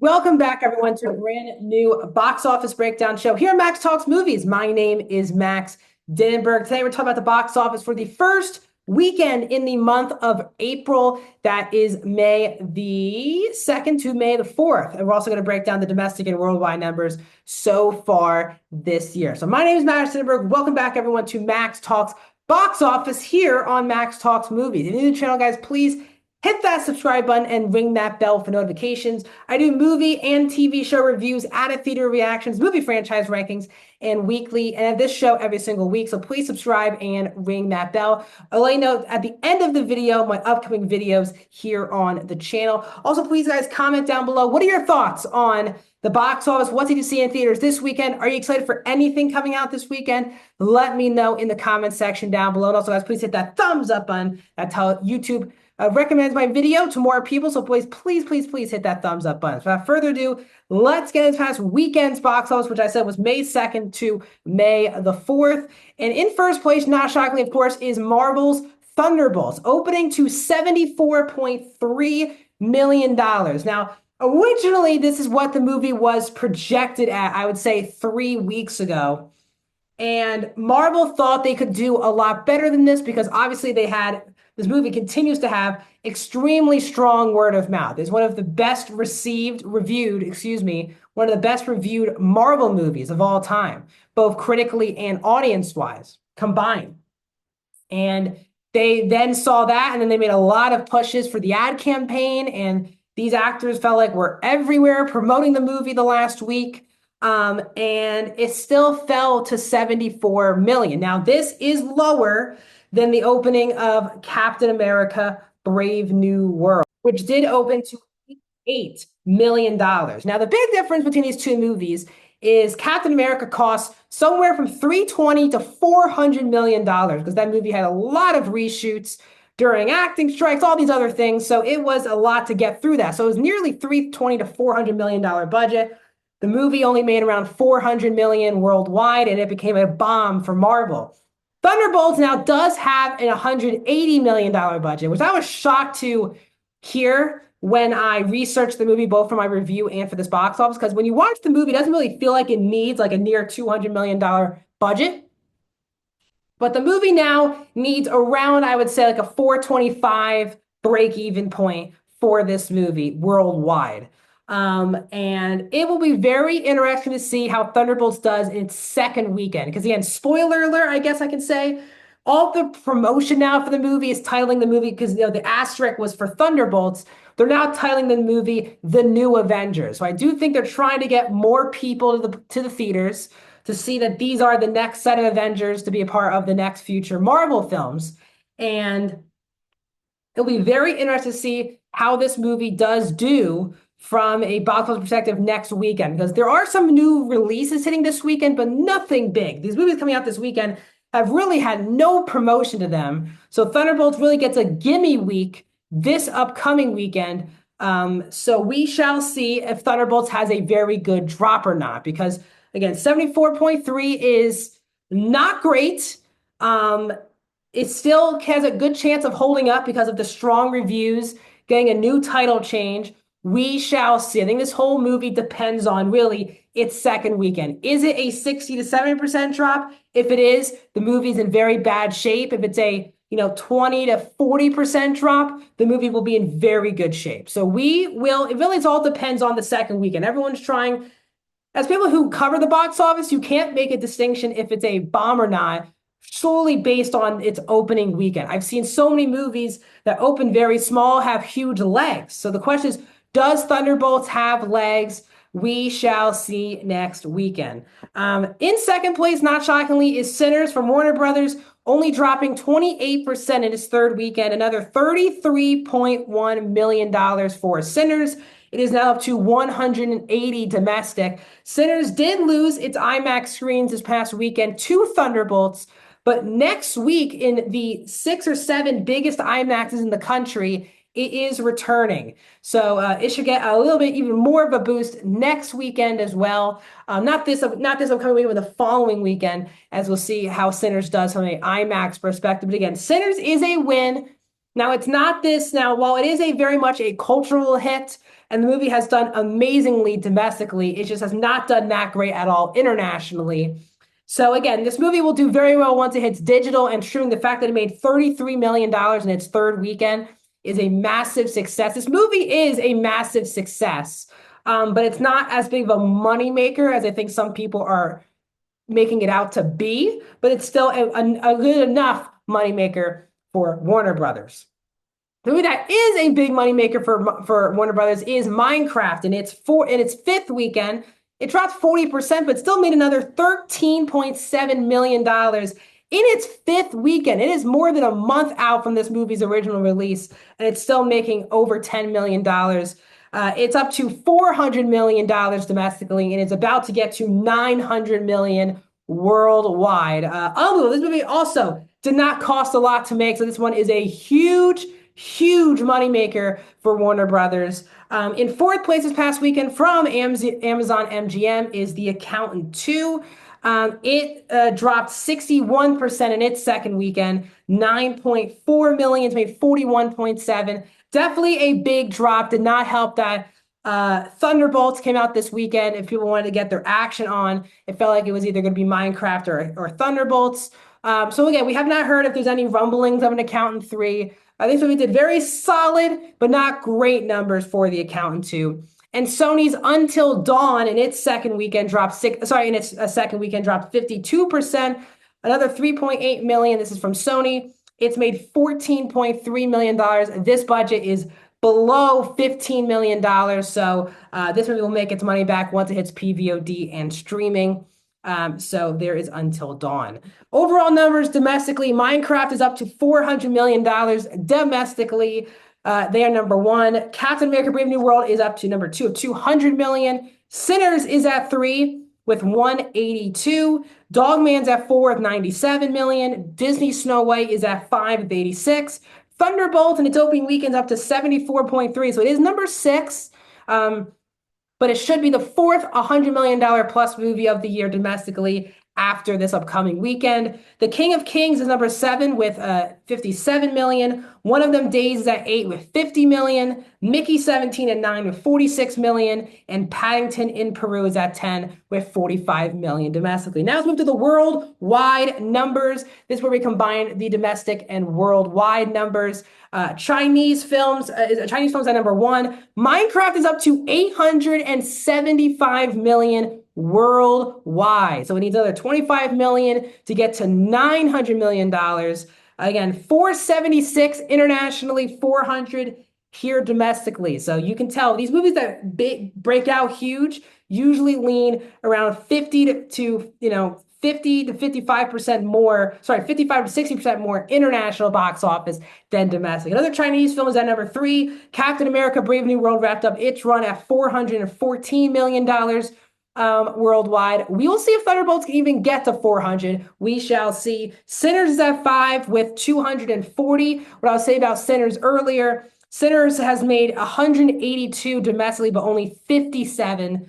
Welcome back, everyone, to a brand new box office breakdown show here at Max Talks Movies. My name is Max Dinenberg. Today, we're talking about the box office for the first weekend in the month of April. That is May the 2nd to May the 4th. And we're also going to break down the domestic and worldwide numbers so far this year. So, my name is Max Dinenberg. Welcome back, everyone, to Max Talks Box Office here on Max Talks Movies. If you're new to the channel, guys, please hit that subscribe button and ring that bell for notifications. I do movie and TV show reviews, out-of-theater reactions, movie franchise rankings, and weekly, and this show every single week. So please subscribe and ring that bell. I'll let you know at the end of the video, my upcoming videos here on the channel. Also, please, guys, comment down below. What are your thoughts on the box office? What did you see in theaters this weekend? Are you excited for anything coming out this weekend? Let me know in the comment section down below. And also, guys, please hit that thumbs up button. That's how YouTube recommends my video to more people. So please hit that thumbs up button. So without further ado, let's get into past weekend's box office, which I said was May 2nd to May the 4th. And in first place, not shockingly, of course, is Marvel's Thunderbolts, opening to $74.3 million. Now, originally, this is what the movie was projected at, I would say 3 weeks ago. And Marvel thought they could do a lot better than this because obviously this movie continues to have extremely strong word of mouth. It's one of the best one of the best reviewed Marvel movies of all time, both critically and audience-wise combined. And they then saw that, and then they made a lot of pushes for the ad campaign, and these actors felt like we're everywhere promoting the movie the last week. And it still fell to 74 million. Now, this is lower than the opening of Captain America: Brave New World, which did open to $8 million. Now, the big difference between these two movies is Captain America cost somewhere from $320 to $400 million because that movie had a lot of reshoots during acting strikes, all these other things. So it was a lot to get through that. So it was nearly $320 to $400 million budget. The movie only made around $400 million worldwide, and it became a bomb for Marvel. Thunderbolts now does have an $180 million budget, which I was shocked to hear when I researched the movie, both for my review and for this box office, because when you watch the movie, it doesn't really feel like it needs like a near $200 million budget. But the movie now needs around, I would say, like a 425 break-even point for this movie worldwide. And it will be very interesting to see how Thunderbolts does in its second weekend. Because again, spoiler alert, I guess I can say, all the promotion now for the movie is titling the movie, because the asterisk was for Thunderbolts. They're now titling the movie The New Avengers. So I do think they're trying to get more people to the theaters to see that these are the next set of Avengers to be a part of the next future Marvel films. And it'll be very interesting to see how this movie does do from a box office perspective next weekend, because there are some new releases hitting this weekend, but nothing big. These movies coming out this weekend have really had no promotion to them. So Thunderbolts really gets a gimme week this upcoming weekend. So we shall see if Thunderbolts has a very good drop or not, because again, 74.3 is not great. It still has a good chance of holding up because of the strong reviews, getting a new title change. We shall see. I think this whole movie depends on really its second weekend. Is it a 60 to 70% drop? If it is, the movie's in very bad shape. If it's a 20 to 40% drop, the movie will be in very good shape. So it really all depends on the second weekend. Everyone's trying, as people who cover the box office, you can't make a distinction if it's a bomb or not, solely based on its opening weekend. I've seen so many movies that open very small, have huge legs. So the question is, does Thunderbolts have legs? We shall see next weekend. In second place, not shockingly, is Sinners from Warner Brothers, only dropping 28% in its third weekend, another $33.1 million for Sinners. It is now up to 180 domestic. Sinners did lose its IMAX screens this past weekend to Thunderbolts, but next week in the 6 or 7 biggest IMAXs in the country, it is returning. So it should get a little bit even more of a boost next weekend as well. Not this upcoming week, but the following weekend, as we'll see how Sinners does from an IMAX perspective. But again, Sinners is a win. Now, it's not this. Now, while it is very much a cultural hit, and the movie has done amazingly domestically. It just has not done that great at all internationally. So again, this movie will do very well once it hits digital and streaming. The fact that it made $33 million in its third weekend is a massive success. This movie is a massive success, but it's not as big of a moneymaker as I think some people are making it out to be, but it's still a good enough moneymaker for Warner Brothers. The movie that is a big moneymaker for Warner Brothers is Minecraft, and in its fifth weekend. It dropped 40%, but still made another $13.7 million in its fifth weekend. It is more than a month out from this movie's original release, and it's still making over $10 million. It's up to $400 million domestically, and it's about to get to $900 million worldwide. Although this movie also did not cost a lot to make, so this one is a huge moneymaker for Warner Brothers. In fourth place this past weekend from Amazon MGM is The Accountant 2. It dropped 61% in its second weekend, 9.4 million to make 41.7. Definitely a big drop. Did not help that Thunderbolts came out this weekend. If people wanted to get their action on, it felt like it was either going to be Minecraft or Thunderbolts. So again, we have not heard if there's any rumblings of an Accountant 3. I think so. We did very solid, but not great numbers for The Accountant 2. And Sony's Until Dawn in its second weekend dropped 52%, another 3.8 million. This is from Sony. It's made $14.3 million. This budget is below $15 million. So this movie will make its money back once it hits PVOD and streaming. So there is Until Dawn. Overall numbers domestically, Minecraft is up to $400 million domestically. They are number one. Captain America Brave New World is up to number two of $200 million. Sinners is at 3 with 182. Dogman's at 4 with 97 million. Disney Snow White is at 5 with 86. Thunderbolt in its opening weekend is up to 74.3. So it is number 6. But it should be the fourth $100 million plus movie of the year domestically after this upcoming weekend. The King of Kings is number 7 with 57 million. One of Them Days is at 8 with 50 million. Mickey 17 at 9 with 46 million. And Paddington in Peru is at 10 with 45 million domestically. Now let's move to the worldwide numbers. This is where we combine the domestic and worldwide numbers. Chinese films at number 1. Minecraft is up to 875 million worldwide. So it needs another 25 million to get to $900 million. Again, 476 internationally, 400 here domestically. So you can tell these movies that break out huge usually lean around 50 to 55% more, 55 to 60% more international box office than domestic. Another Chinese film is at number 3. Captain America Brave New World wrapped up its run at $414 million worldwide. We will see if Thunderbolts can even get to 400. We shall see. Sinners is at 5 with 240. What I was saying about Sinners earlier, Sinners has made 182 domestically, but only 57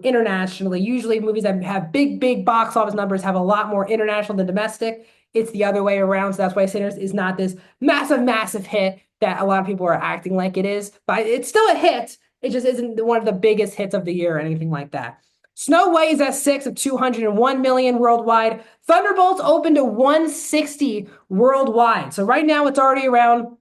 internationally. Usually movies that have big box office numbers have a lot more international than domestic. It's the other way around. So that's why Sinners is not this massive hit that a lot of people are acting like it is. But it's still a hit. It just isn't one of the biggest hits of the year or anything like that. Snow White is at 6 of 201 million worldwide. Thunderbolts opened to 160 worldwide. So right now it's already around,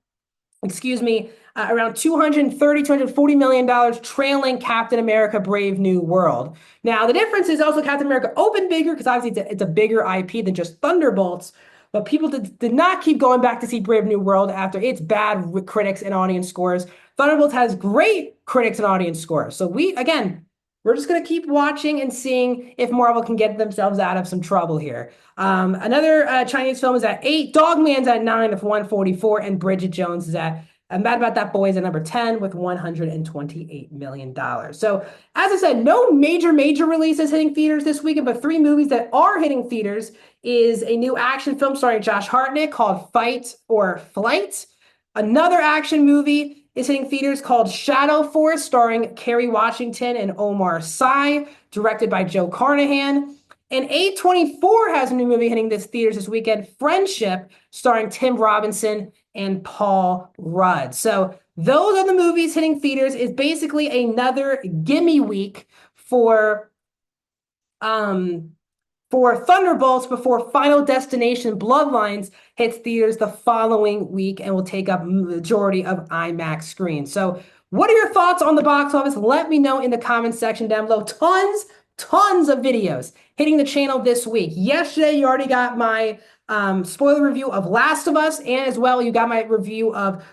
around $240 million, trailing Captain America Brave New World. Now, the difference is also Captain America opened bigger because obviously it's a bigger IP than just Thunderbolts, but people did not keep going back to see Brave New World after its bad critics and audience scores. Thunderbolts has great critics and audience scores. So we're just going to keep watching and seeing if Marvel can get themselves out of some trouble here. Another Chinese film is at 8. Dogman's at 9 with 144. And Bridget Jones is at Mad About That Boy is at number 10 with $128 million. So as I said, no major releases hitting theaters this weekend, but 3 movies that are hitting theaters is a new action film starring Josh Hartnett called Fight or Flight. Another action movie is hitting theaters called Shadow Force, starring Kerry Washington and Omar Sy, directed by Joe Carnahan. And A24 has a new movie hitting this theaters this weekend, Friendship, starring Tim Robinson and Paul Rudd. So those are the movies hitting theaters. Is basically another gimme week for um Thunderbolts before Final Destination Bloodlines hits theaters the following week and will take up majority of IMAX screens. So, what are your thoughts on the box office? Let me know in the comments section down below. Tons of videos hitting the channel this week. Yesterday, you already got my spoiler review of Last of Us, and as well, you got my review of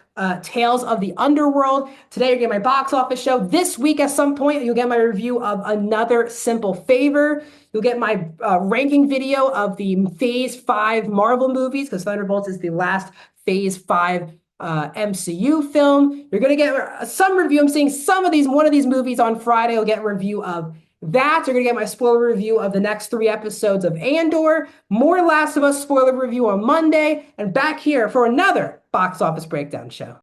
Tales of the Underworld. Today, you're getting my box office show. This week, at some point, you'll get my review of Another Simple Favor. You'll get my ranking video of the Phase 5 Marvel movies, because Thunderbolts is the last Phase 5 MCU film. You're going to get some review. I'm seeing one of these movies on Friday. You'll get a review of that. You're going to get my spoiler review of the next 3 episodes of Andor, more Last of Us spoiler review on Monday, and back here for another box office breakdown show.